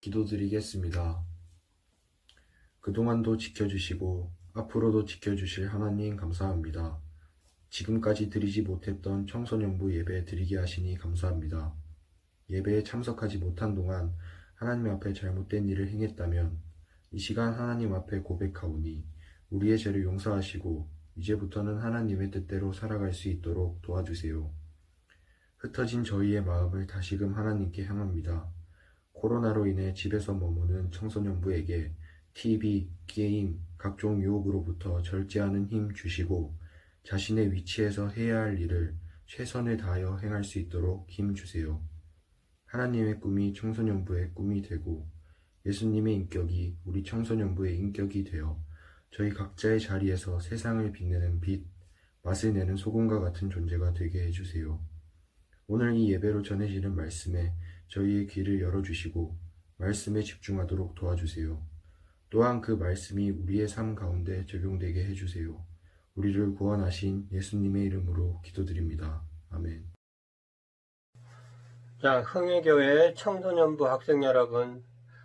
기도드리겠습니다. 그동안도 지켜주시고 앞으로도 지켜주실 하나님 감사합니다. 지금까지 드리지 못했던 청소년부 예배 드리게 하시니 감사합니다. 예배에 참석하지 못한 동안 하나님 앞에 잘못된 일을 행했다면 이 시간 하나님 앞에 고백하오니 우리의 죄를 용서하시고 이제부터는 하나님의 뜻대로 살아갈 수 있도록 도와주세요. 흩어진 저희의 마음을 다시금 하나님께 향합니다. 코로나로 인해 집에서 머무는 청소년부에게 TV, 게임, 각종 유혹으로부터 절제하는 힘 주시고 자신의 위치에서 해야 할 일을 최선을 다하여 행할 수 있도록 힘 주세요. 하나님의 꿈이 청소년부의 꿈이 되고 예수님의 인격이 우리 청소년부의 인격이 되어 저희 각자의 자리에서 세상을 빛내는 빛, 맛을 내는 소금과 같은 존재가 되게 해주세요. 오늘 이 예배로 전해지는 말씀에 저희의 귀를 열어주시고 말씀에 집중하도록 도와주세요. 또한 그 말씀이 우리의 삶 가운데 적용되게 해주세요. 우리를 구원하신 예수님의 이름으로 기도드립니다. 아멘. 자, 흥해교회 청소년부 학생 여러분,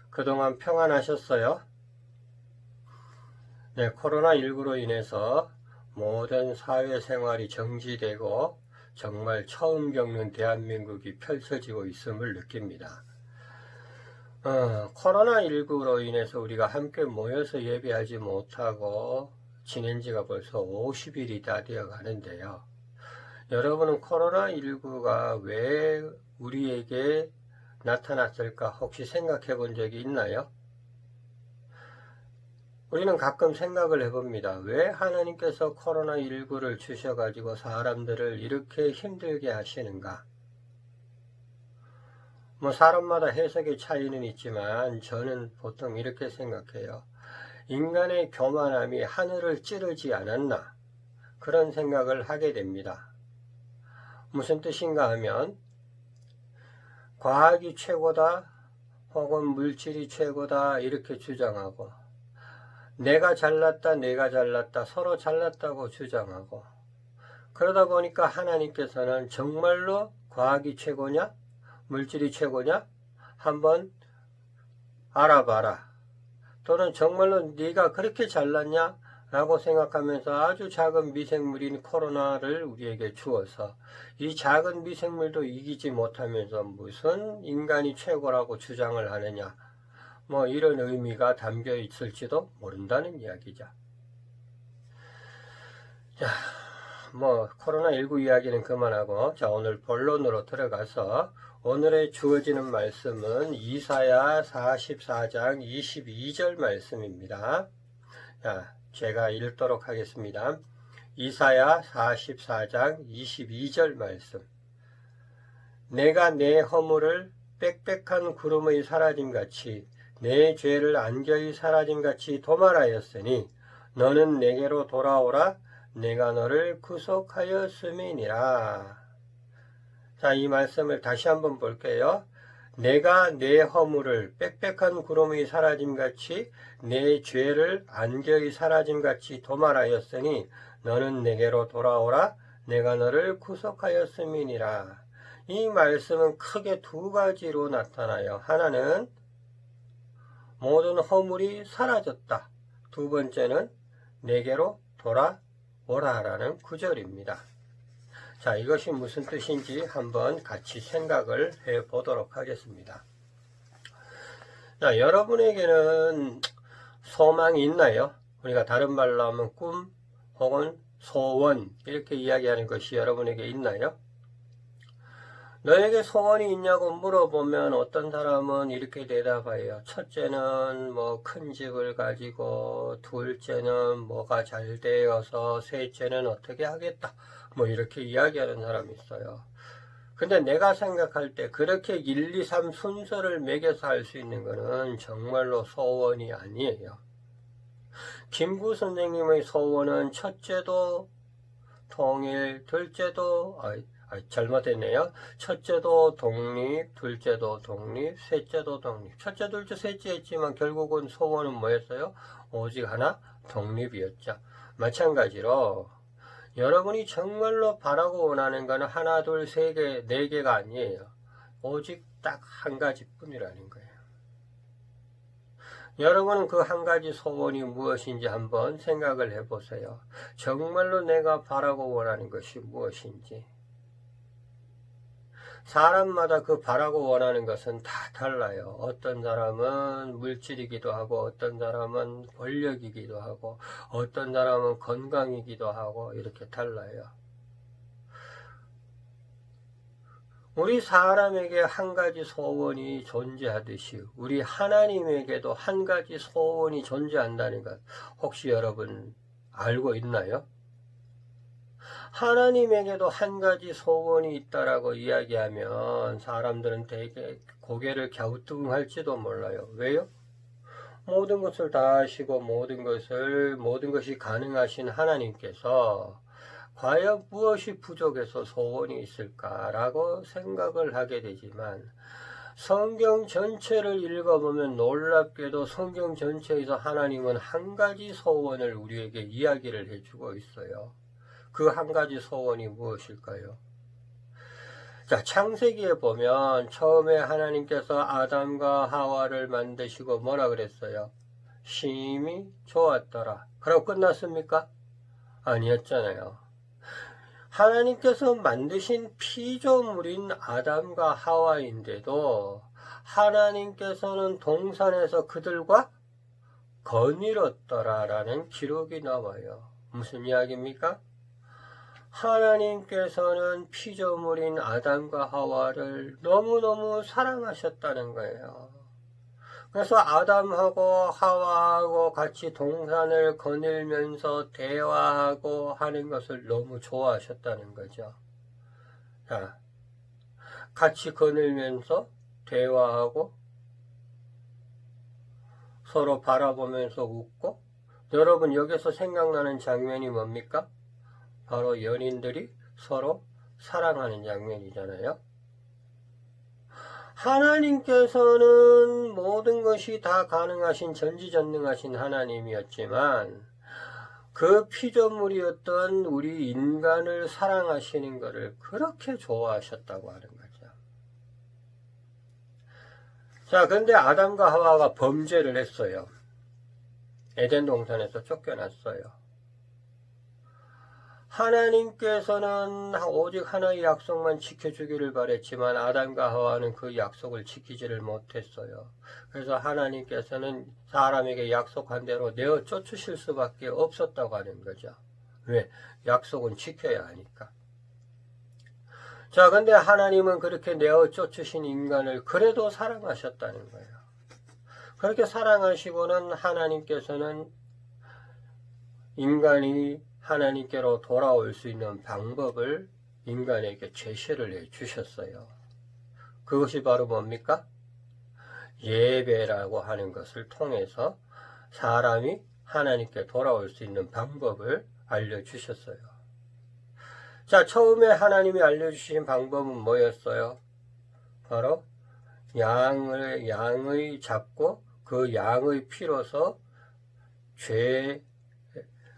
그동안 평안하셨어요? 네, 코로나19로 인해서 모든 사회생활이 정지되고 정말 처음 겪는 대한민국이 펼쳐지고 있음을 느낍니다. 코로나19로 인해서 우리가 함께 모여서 예배하지 못하고 지낸 지가 벌써 50일이 다 되어 가는데요. 여러분은 코로나19가 왜 우리에게 나타났을까 혹시 생각해 본 적이 있나요? 우리는 가끔 생각을 해봅니다. 왜 하나님께서 코로나19를 주셔가지고 사람들을 이렇게 힘들게 하시는가? 사람마다 해석의 차이는 있지만 저는 보통 이렇게 생각해요. 인간의 교만함이 하늘을 찌르지 않았나? 그런 생각을 하게 됩니다. 무슨 뜻인가 하면 과학이 최고다 혹은 물질이 최고다 이렇게 주장하고 내가 잘났다 서로 잘났다고 주장하고 그러다 보니까 하나님께서는 정말로 과학이 최고냐 물질이 최고냐 한번 알아봐라, 또는 정말로 네가 그렇게 잘났냐 라고 생각하면서 아주 작은 미생물인 코로나를 우리에게 주어서 이 작은 미생물도 이기지 못하면서 무슨 인간이 최고라고 주장을 하느냐, 이런 의미가 담겨 있을지도 모른다는 이야기죠. 자, 코로나19 이야기는 그만하고, 자, 오늘 본론으로 들어가서 오늘의 주어지는 말씀은 이사야 44장 22절 말씀입니다. 자, 제가 읽도록 하겠습니다. 이사야 44장 22절 말씀. 내가 내 허물을 빽빽한 구름의 사라짐같이 내 죄를 안겨이 사라짐같이 도말하였으니 너는 내게로 돌아오라. 내가 너를 구속하였음이니라. 자, 이 말씀을 다시 한번 볼게요. 내가 내 허물을 빽빽한 구름이 사라짐같이 내 죄를 안겨이 사라짐같이 도말하였으니 너는 내게로 돌아오라. 내가 너를 구속하였음이니라. 이 말씀은 크게 두 가지로 나타나요. 하나는 모든 허물이 사라졌다. 두 번째는 내게로 돌아오라라는 구절입니다. 자, 이것이 무슨 뜻인지 한번 같이 생각을 해 보도록 하겠습니다. 자, 여러분에게는 소망이 있나요? 우리가 다른 말로 하면 꿈 혹은 소원 이렇게 이야기하는 것이 여러분에게 있나요? 너에게 소원이 있냐고 물어보면 어떤 사람은 이렇게 대답해요. 첫째는 큰 집을 가지고, 둘째는 뭐가 잘 되어서, 셋째는 어떻게 하겠다. 이렇게 이야기하는 사람이 있어요. 근데 내가 생각할 때 그렇게 1, 2, 3 순서를 매겨서 할 수 있는 것은 정말로 소원이 아니에요. 김구 선생님의 소원은 첫째도 통일, 둘째도 잘못했네요. 첫째도 독립, 둘째도 독립, 셋째도 독립. 첫째, 둘째, 셋째 했지만 결국은 소원은 뭐였어요? 오직 하나, 독립이었죠. 마찬가지로 여러분이 정말로 바라고 원하는 것은 하나, 둘, 세 개, 네 개가 아니에요. 오직 딱 한 가지 뿐이라는 거예요. 여러분은 그 한 가지 소원이 무엇인지 한번 생각을 해보세요. 정말로 내가 바라고 원하는 것이 무엇인지. 사람마다 그 바라고 원하는 것은 다 달라요. 어떤 사람은 물질이기도 하고, 어떤 사람은 권력이기도 하고, 어떤 사람은 건강이기도 하고, 이렇게 달라요. 우리 사람에게 한 가지 소원이 존재하듯이 우리 하나님에게도 한 가지 소원이 존재한다는 것 혹시 여러분 알고 있나요? 하나님에게도 한 가지 소원이 있다라고 이야기하면 사람들은 되게 고개를 갸우뚱할지도 몰라요. 왜요? 모든 것을 다 아시고 모든 것이 가능하신 하나님께서 과연 무엇이 부족해서 소원이 있을까라고 생각을 하게 되지만 성경 전체를 읽어보면 놀랍게도 성경 전체에서 하나님은 한 가지 소원을 우리에게 이야기를 해주고 있어요. 그 한 가지 소원이 무엇일까요? 자, 창세기에 보면 처음에 하나님께서 아담과 하와를 만드시고 뭐라 그랬어요? 심히 좋았더라. 그러고 끝났습니까? 아니었잖아요. 하나님께서 만드신 피조물인 아담과 하와인데도 하나님께서는 동산에서 그들과 거닐었더라라는 기록이 나와요. 무슨 이야기입니까? 하나님께서는 피조물인 아담과 하와를 너무너무 사랑하셨다는 거예요. 그래서 아담하고 하와하고 같이 동산을 거닐면서 대화하고 하는 것을 너무 좋아하셨다는 거죠. 자, 같이 거닐면서 대화하고 서로 바라보면서 웃고, 여러분 여기서 생각나는 장면이 뭡니까? 바로 연인들이 서로 사랑하는 장면이잖아요. 하나님께서는 모든 것이 다 가능하신 전지전능하신 하나님이었지만 그 피조물이었던 우리 인간을 사랑하시는 것을 그렇게 좋아하셨다고 하는 거죠. 자, 근데 아담과 하와가 범죄를 했어요. 에덴 동산에서 쫓겨났어요. 하나님께서는 오직 하나의 약속만 지켜주기를 바랬지만 아담과 하와는 그 약속을 지키지를 못했어요. 그래서 하나님께서는 사람에게 약속한 대로 내어 쫓으실 수밖에 없었다고 하는 거죠. 왜? 약속은 지켜야 하니까. 자, 근데 하나님은 그렇게 내어 쫓으신 인간을 그래도 사랑하셨다는 거예요. 그렇게 사랑하시고는 하나님께서는 인간이 하나님께로 돌아올 수 있는 방법을 인간에게 제시를 해 주셨어요. 그것이 바로 뭡니까? 예배라고 하는 것을 통해서 사람이 하나님께 돌아올 수 있는 방법을 알려주셨어요. 자, 처음에 하나님이 알려주신 방법은 뭐였어요? 바로 양의 잡고 그 양의 피로서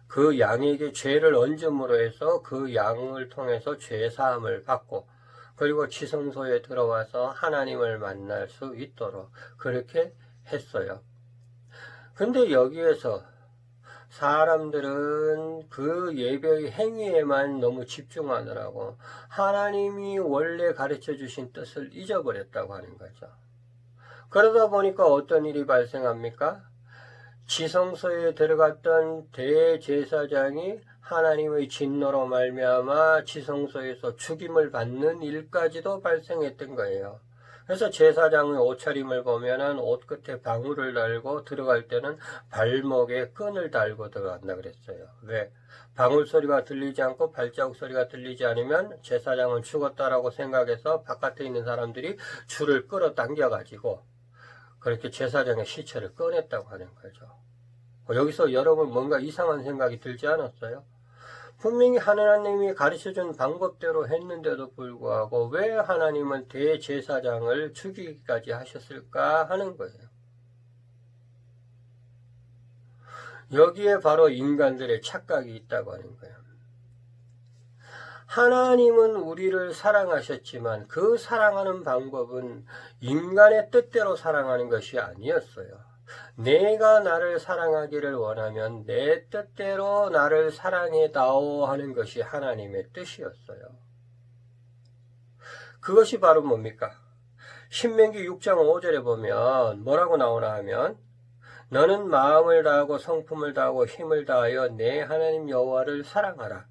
그 양에게 죄를 얹음으로 해서 그 양을 통해서 죄 사함을 받고 그리고 지성소에 들어와서 하나님을 만날 수 있도록 그렇게 했어요. 근데 여기에서 사람들은 그 예배의 행위에만 너무 집중하느라고 하나님이 원래 가르쳐 주신 뜻을 잊어버렸다고 하는 거죠. 그러다 보니까 어떤 일이 발생합니까? 지성소에 들어갔던 대제사장이 하나님의 진노로 말미암아 지성소에서 죽임을 받는 일까지도 발생했던 거예요. 그래서 제사장의 옷차림을 보면은 옷 끝에 방울을 달고 들어갈 때는 발목에 끈을 달고 들어간다 그랬어요. 왜? 방울 소리가 들리지 않고 발자국 소리가 들리지 않으면 제사장은 죽었다라고 생각해서 바깥에 있는 사람들이 줄을 끌어당겨 가지고 그렇게 제사장의 시체를 꺼냈다고 하는 거죠. 여기서 여러분 뭔가 이상한 생각이 들지 않았어요? 분명히 하나님이 가르쳐준 방법대로 했는데도 불구하고 왜 하나님은 대제사장을 죽이기까지 하셨을까 하는 거예요. 여기에 바로 인간들의 착각이 있다고 하는 거예요. 하나님은 우리를 사랑하셨지만 그 사랑하는 방법은 인간의 뜻대로 사랑하는 것이 아니었어요. 내가 나를 사랑하기를 원하면 내 뜻대로 나를 사랑해다오 하는 것이 하나님의 뜻이었어요. 그것이 바로 뭡니까? 신명기 6장 5절에 보면 뭐라고 나오나 하면 너는 마음을 다하고 성품을 다하고 힘을 다하여 내 하나님 여호와를 사랑하라.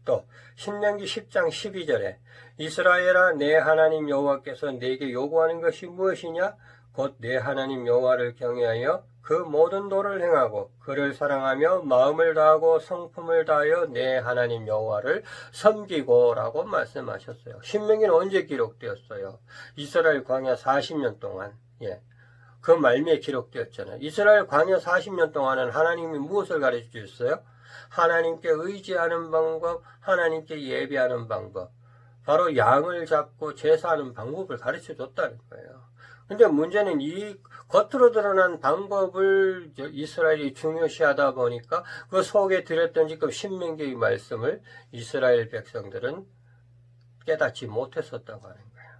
또 신명기 10장 12절에 이스라엘아 내 하나님 여호와께서 내게 요구하는 것이 무엇이냐? 곧 내 하나님 여호와를 경외하여 그 모든 도를 행하고 그를 사랑하며 마음을 다하고 성품을 다하여 내 하나님 여호와를 섬기고 라고 말씀하셨어요. 신명기는 언제 기록되었어요? 이스라엘 광야 40년 동안. 그 말미에 기록되었잖아요. 이스라엘 광야 40년 동안은 하나님이 무엇을 가르쳐 주셨어요? 하나님께 의지하는 방법, 하나님께 예배하는 방법, 바로 양을 잡고 제사하는 방법을 가르쳐 줬다는 거예요. 근데 문제는 이 겉으로 드러난 방법을 이스라엘이 중요시하다 보니까 그 속에 들었던 지금 신명기의 말씀을 이스라엘 백성들은 깨닫지 못했었다고 하는 거예요.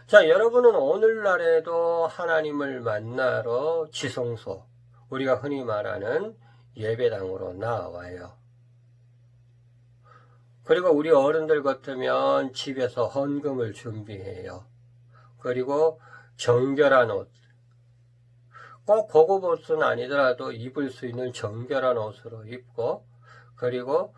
자, 여러분은 오늘날에도 하나님을 만나러 지성소, 우리가 흔히 말하는 예배당으로 나와요. 그리고 우리 어른들 같으면 집에서 헌금을 준비해요. 그리고 정결한 옷, 꼭 고급 옷은 아니더라도 입을 수 있는 정결한 옷으로 입고, 그리고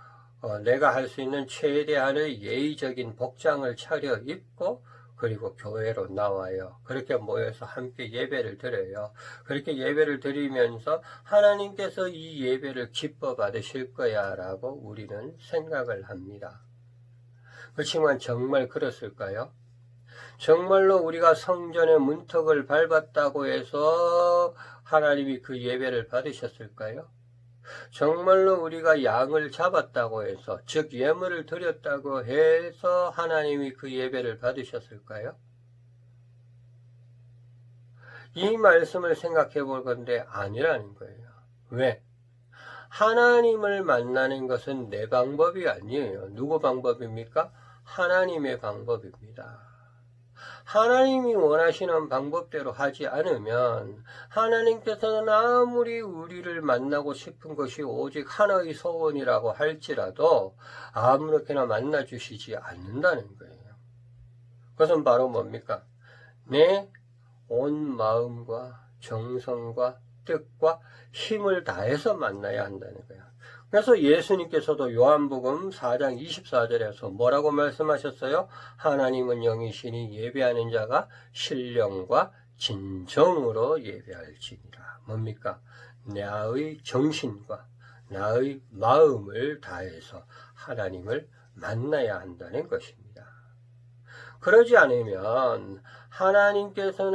내가 할 수 있는 최대한의 예의적인 복장을 차려 입고, 그리고 교회로 나와요. 그렇게 모여서 함께 예배를 드려요. 그렇게 예배를 드리면서 하나님께서 이 예배를 기뻐 받으실 거야 라고 우리는 생각을 합니다. 그렇지만 정말 그랬을까요? 정말로 우리가 성전의 문턱을 밟았다고 해서 하나님이 그 예배를 받으셨을까요? 정말로 우리가 양을 잡았다고 해서, 즉 예물을 드렸다고 해서 하나님이 그 예배를 받으셨을까요? 이 말씀을 생각해 볼 건데 아니라는 거예요. 왜? 하나님을 만나는 것은 내 방법이 아니에요. 누구 방법입니까? 하나님의 방법입니다. 하나님이 원하시는 방법대로 하지 않으면 하나님께서는 아무리 우리를 만나고 싶은 것이 오직 하나의 소원이라고 할지라도 아무렇게나 만나주시지 않는다는 거예요. 그것은 바로 뭡니까? 내 온 마음과 정성과 뜻과 힘을 다해서 만나야 한다는 거예요. 그래서 예수님께서도 요한복음 4장 24절에서 뭐라고 말씀하셨어요? 하나님은 영이시니 예배하는 자가 신령과 진정으로 예배할지니라. 뭡니까? 나의 정신과 나의 마음을 다해서 하나님을 만나야 한다는 것입니다. 그러지 않으면 하나님께서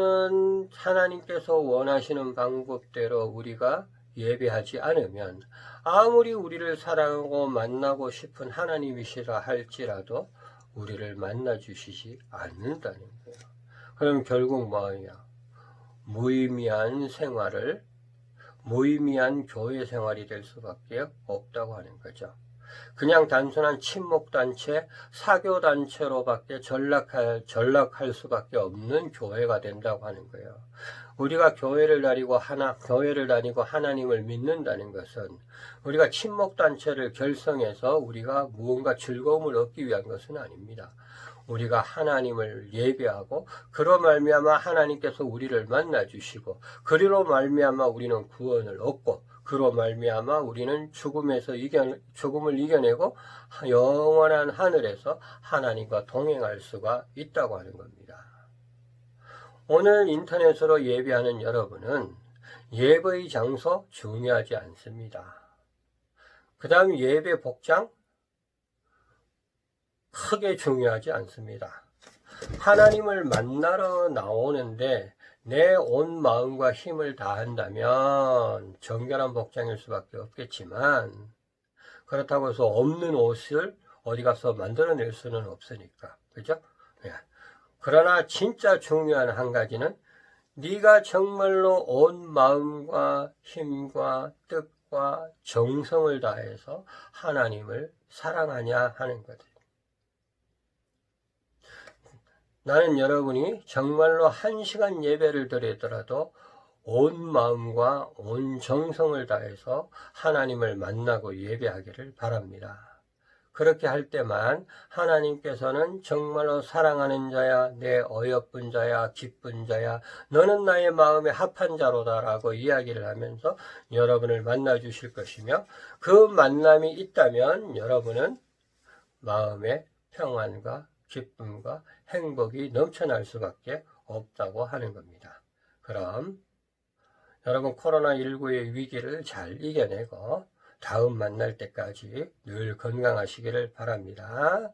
원하시는 방법대로 우리가 예배하지 않으면 아무리 우리를 사랑하고 만나고 싶은 하나님이시라 할지라도 우리를 만나주시지 않는다는 거예요. 그럼 결국 뭐냐? 무의미한 교회 생활이 될 수밖에 없다고 하는 거죠. 그냥 단순한 친목단체, 사교단체로밖에 전락할 수밖에 없는 교회가 된다고 하는 거예요. 우리가 교회를 다니고 하나님을 믿는다는 것은 우리가 친목단체를 결성해서 우리가 무언가 즐거움을 얻기 위한 것은 아닙니다. 우리가 하나님을 예배하고 그로 말미암아 하나님께서 우리를 만나주시고 그리로 말미암아 우리는 구원을 얻고 그로 말미암아 우리는 죽음을 이겨내고 영원한 하늘에서 하나님과 동행할 수가 있다고 하는 겁니다. 오늘 인터넷으로 예배하는 여러분은 예배의 장소 중요하지 않습니다. 그 다음 예배 복장 크게 중요하지 않습니다. 하나님을 만나러 나오는데 내 온 마음과 힘을 다한다면 정결한 복장일 수밖에 없겠지만 그렇다고 해서 없는 옷을 어디 가서 만들어낼 수는 없으니까. 그죠? 그러나 진짜 중요한 한 가지는 네가 정말로 온 마음과 힘과 뜻과 정성을 다해서 하나님을 사랑하냐 하는 거죠. 나는 여러분이 정말로 1시간 예배를 드리더라도 온 마음과 온 정성을 다해서 하나님을 만나고 예배하기를 바랍니다. 그렇게 할 때만 하나님께서는 정말로 사랑하는 자야, 내 어여쁜 자야, 기쁜 자야, 너는 나의 마음에 합한 자로다라고 이야기를 하면서 여러분을 만나 주실 것이며, 그 만남이 있다면 여러분은 마음의 평안과 기쁨과 행복이 넘쳐날 수밖에 없다고 하는 겁니다. 그럼 여러분, 코로나19의 위기를 잘 이겨내고 다음 만날 때까지 늘 건강하시기를 바랍니다.